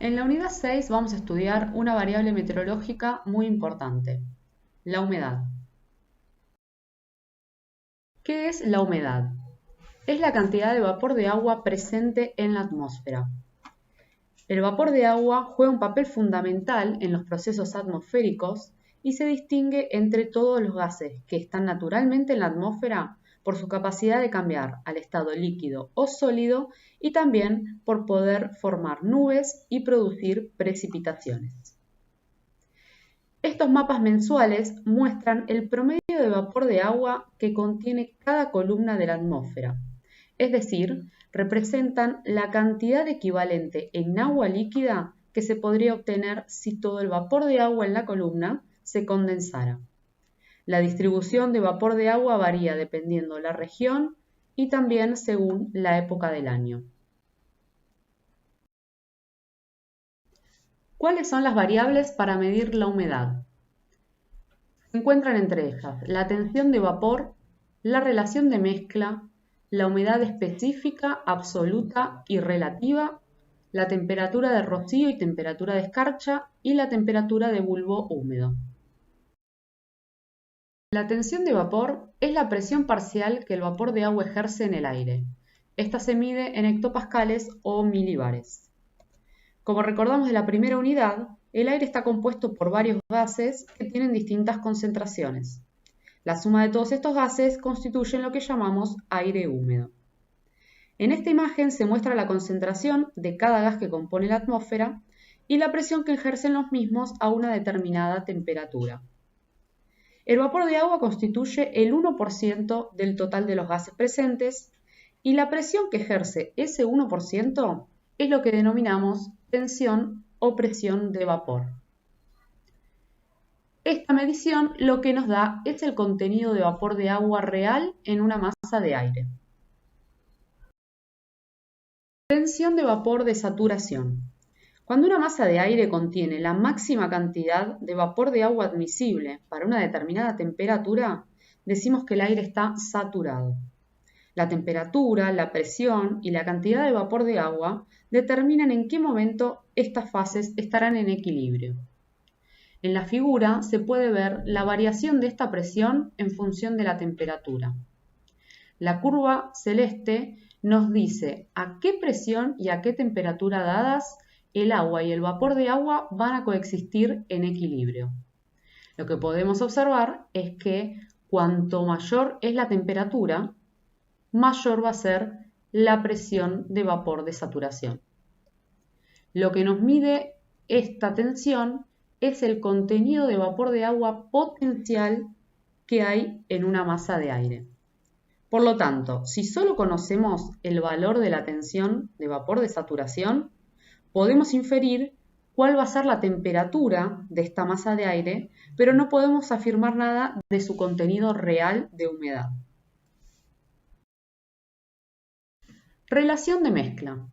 En la unidad 6 vamos a estudiar una variable meteorológica muy importante, la humedad. ¿Qué es la humedad? Es la cantidad de vapor de agua presente en la atmósfera. El vapor de agua juega un papel fundamental en los procesos atmosféricos y se distingue entre todos los gases que están naturalmente en la atmósfera por su capacidad de cambiar al estado líquido o sólido y también por poder formar nubes y producir precipitaciones. Estos mapas mensuales muestran el promedio de vapor de agua que contiene cada columna de la atmósfera, es decir, representan la cantidad equivalente en agua líquida que se podría obtener si todo el vapor de agua en la columna se condensara. La distribución de vapor de agua varía dependiendo la región y también según la época del año. ¿Cuáles son las variables para medir la humedad? Se encuentran entre ellas la tensión de vapor, la relación de mezcla, la humedad específica, absoluta y relativa, la temperatura de rocío y temperatura de escarcha y la temperatura de bulbo húmedo. La tensión de vapor es la presión parcial que el vapor de agua ejerce en el aire. Esta se mide en hectopascales o milibares. Como recordamos de la primera unidad, el aire está compuesto por varios gases que tienen distintas concentraciones. La suma de todos estos gases constituyen lo que llamamos aire húmedo. En esta imagen se muestra la concentración de cada gas que compone la atmósfera y la presión que ejercen los mismos a una determinada temperatura. El vapor de agua constituye el 1% del total de los gases presentes y la presión que ejerce ese 1% es lo que denominamos tensión o presión de vapor. Esta medición lo que nos da es el contenido de vapor de agua real en una masa de aire. Tensión de vapor de saturación. Cuando una masa de aire contiene la máxima cantidad de vapor de agua admisible para una determinada temperatura, decimos que el aire está saturado. La temperatura, la presión y la cantidad de vapor de agua determinan en qué momento estas fases estarán en equilibrio. En la figura se puede ver la variación de esta presión en función de la temperatura. La curva celeste nos dice a qué presión y a qué temperatura dadas el agua y el vapor de agua van a coexistir en equilibrio. Lo que podemos observar es que cuanto mayor es la temperatura, mayor va a ser la presión de vapor de saturación. Lo que nos mide esta tensión es el contenido de vapor de agua potencial que hay en una masa de aire. Por lo tanto, si solo conocemos el valor de la tensión de vapor de saturación, podemos inferir cuál va a ser la temperatura de esta masa de aire, pero no podemos afirmar nada de su contenido real de humedad. Relación de mezcla.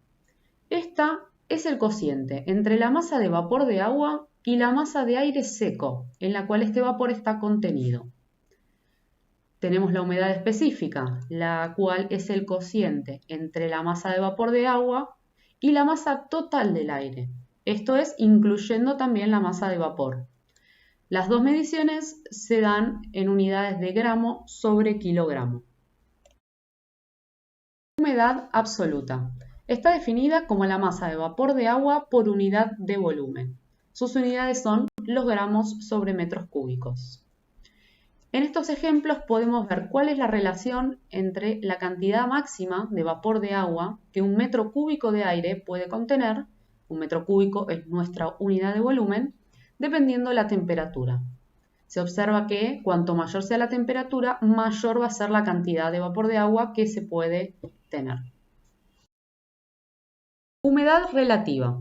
Esta es el cociente entre la masa de vapor de agua y la masa de aire seco, en la cual este vapor está contenido. Tenemos la humedad específica, la cual es el cociente entre la masa de vapor de agua y la masa total del aire, esto es, incluyendo también la masa de vapor. Las dos mediciones se dan en unidades de gramo sobre kilogramo. Humedad absoluta. Está definida como la masa de vapor de agua por unidad de volumen. Sus unidades son los gramos sobre metros cúbicos. En estos ejemplos podemos ver cuál es la relación entre la cantidad máxima de vapor de agua que un metro cúbico de aire puede contener, un metro cúbico es nuestra unidad de volumen, dependiendo de la temperatura. Se observa que cuanto mayor sea la temperatura, mayor va a ser la cantidad de vapor de agua que se puede tener. Humedad relativa.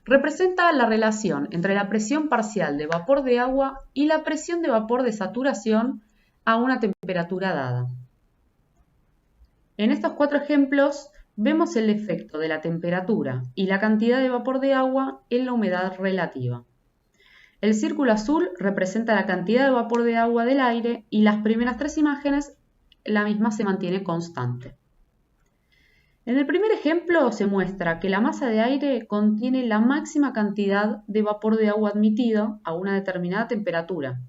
Representa la relación entre la presión parcial de vapor de agua y la presión de vapor de saturación a una temperatura dada. En estos cuatro ejemplos vemos el efecto de la temperatura y la cantidad de vapor de agua en la humedad relativa. El círculo azul representa la cantidad de vapor de agua del aire y las primeras tres imágenes la misma se mantiene constante. En el primer ejemplo se muestra que la masa de aire contiene la máxima cantidad de vapor de agua admitido a una determinada temperatura,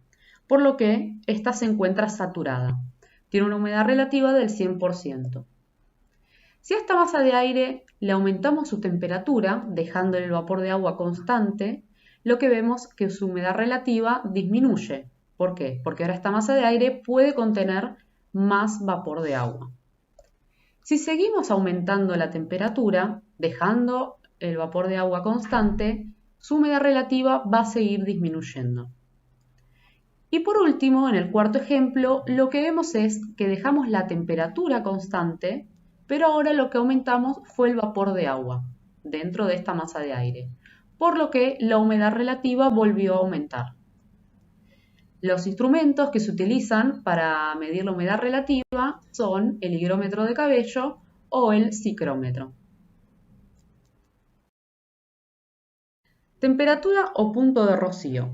por lo que ésta se encuentra saturada. Tiene una humedad relativa del 100%. Si a esta masa de aire le aumentamos su temperatura, dejando el vapor de agua constante, lo que vemos es que su humedad relativa disminuye. ¿Por qué? Porque ahora esta masa de aire puede contener más vapor de agua. Si seguimos aumentando la temperatura, dejando el vapor de agua constante, su humedad relativa va a seguir disminuyendo. Y por último, en el cuarto ejemplo, lo que vemos es que dejamos la temperatura constante, pero ahora lo que aumentamos fue el vapor de agua dentro de esta masa de aire, por lo que la humedad relativa volvió a aumentar. Los instrumentos que se utilizan para medir la humedad relativa son el higrómetro de cabello o el psicrómetro. Temperatura o punto de rocío.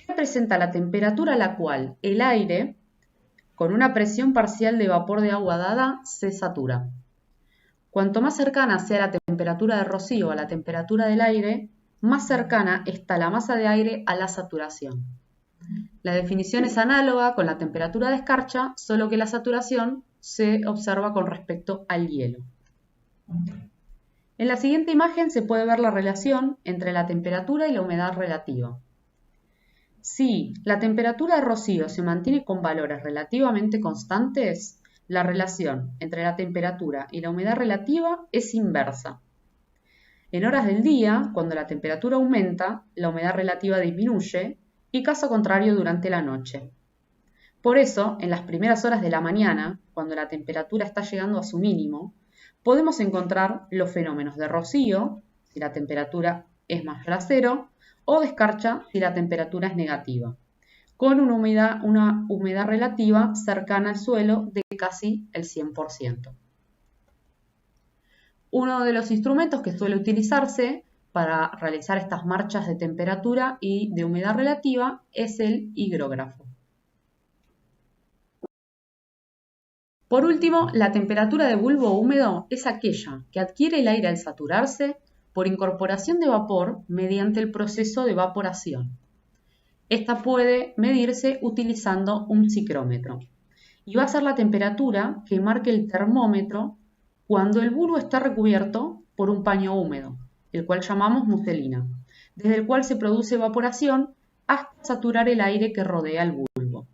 Representa la temperatura a la cual el aire, con una presión parcial de vapor de agua dada, se satura. Cuanto más cercana sea la temperatura de rocío a la temperatura del aire, más cercana está la masa de aire a la saturación. La definición es análoga con la temperatura de escarcha, solo que la saturación se observa con respecto al hielo. En la siguiente imagen se puede ver la relación entre la temperatura y la humedad relativa. Si la temperatura de rocío se mantiene con valores relativamente constantes, la relación entre la temperatura y la humedad relativa es inversa. En horas del día, cuando la temperatura aumenta, la humedad relativa disminuye, y caso contrario durante la noche. Por eso, en las primeras horas de la mañana, cuando la temperatura está llegando a su mínimo, podemos encontrar los fenómenos de rocío, si la temperatura es mayor a 0, o de escarcha, si la temperatura es negativa, con una humedad relativa cercana al suelo de casi el 100%. Uno de los instrumentos que suele utilizarse para realizar estas marchas de temperatura y de humedad relativa es el higrógrafo. Por último, la temperatura de bulbo húmedo es aquella que adquiere el aire al saturarse por incorporación de vapor mediante el proceso de evaporación. Esta puede medirse utilizando un psicrómetro y va a ser la temperatura que marque el termómetro cuando el bulbo está recubierto por un paño húmedo, el cual llamamos muselina, desde el cual se produce evaporación hasta saturar el aire que rodea el bulbo.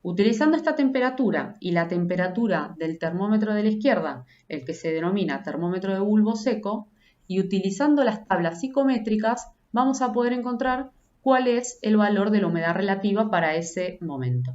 Utilizando esta temperatura y la temperatura del termómetro de la izquierda, el que se denomina termómetro de bulbo seco, y utilizando las tablas psicométricas, vamos a poder encontrar cuál es el valor de la humedad relativa para ese momento.